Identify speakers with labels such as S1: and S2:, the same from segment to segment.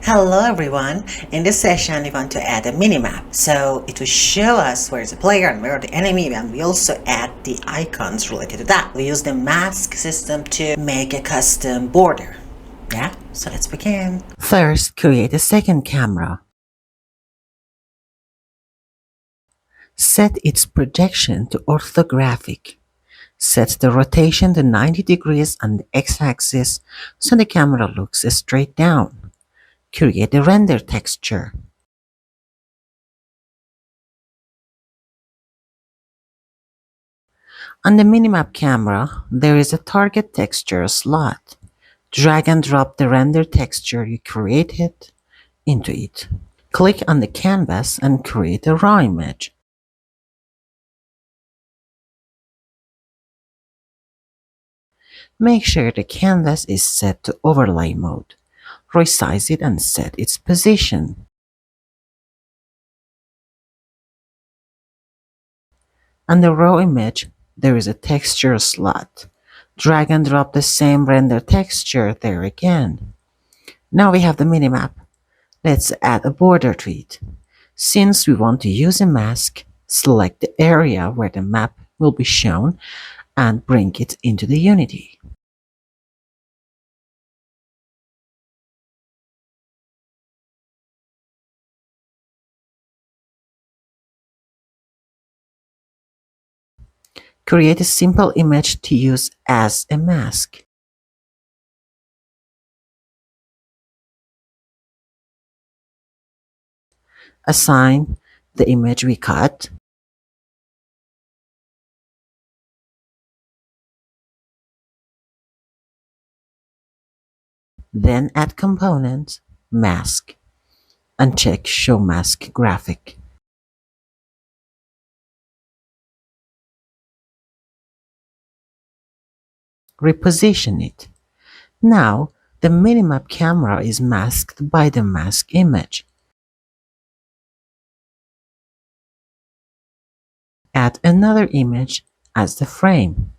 S1: Hello everyone. In this session we want to add a mini-map. So it will show us where is the player and where the enemy, and we also add the icons related to that. We use the mask system to make a custom border. Yeah, so let's begin. First, create a second camera. Set its projection to orthographic. Set the rotation to 90 degrees on the x-axis so the camera looks straight down. Create a render texture. On the Minimap camera, there is a target texture slot. Drag and drop the render texture you created into it. Click on the canvas and create a raw image. Make sure the canvas is set to overlay mode. Resize it and set its position. On the raw image, there is a texture slot. Drag and drop the same render texture there again. Now we have the minimap. Let's add a border to it. Since we want to use a mask, select the area where the map will be shown and bring it into the Unity. Create a simple image to use as a mask. Assign the image we cut. Then add component, mask, and check Show Mask Graphic. Reposition it. Now, the minimap camera is masked by the mask image. Add another image as the frame.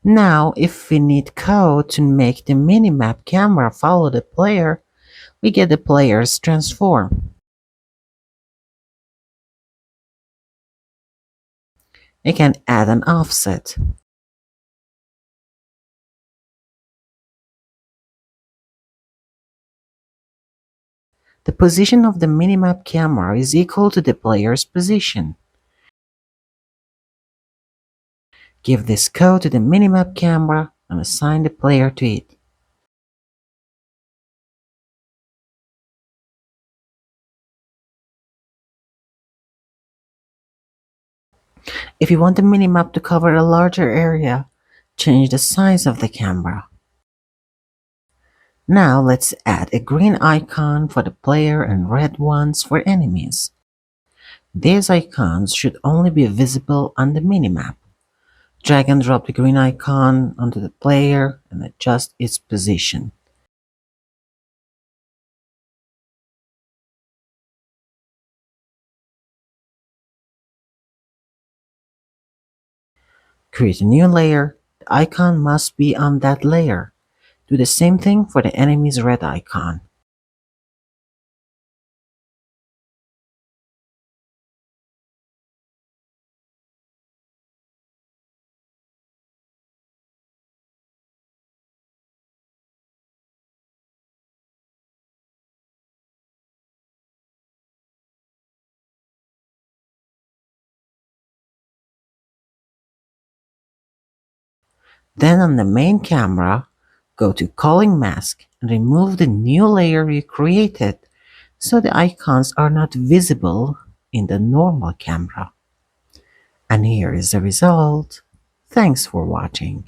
S1: Now, if we need code to make the minimap camera follow the player, we get the player's transform. We can add an offset. The position of the minimap camera is equal to the player's position. Give this code to the minimap camera and assign the player to it. If you want the minimap to cover a larger area, change the size of the camera. Now let's add a green icon for the player and red ones for enemies. These icons should only be visible on the minimap. Drag and drop the green icon onto the player and adjust its position. Create a new layer. The icon must be on that layer. Do the same thing for the enemy's red icon. Then on the main camera, go to Calling Mask and remove the new layer you created so the icons are not visible in the normal camera. And here is the result. Thanks for watching.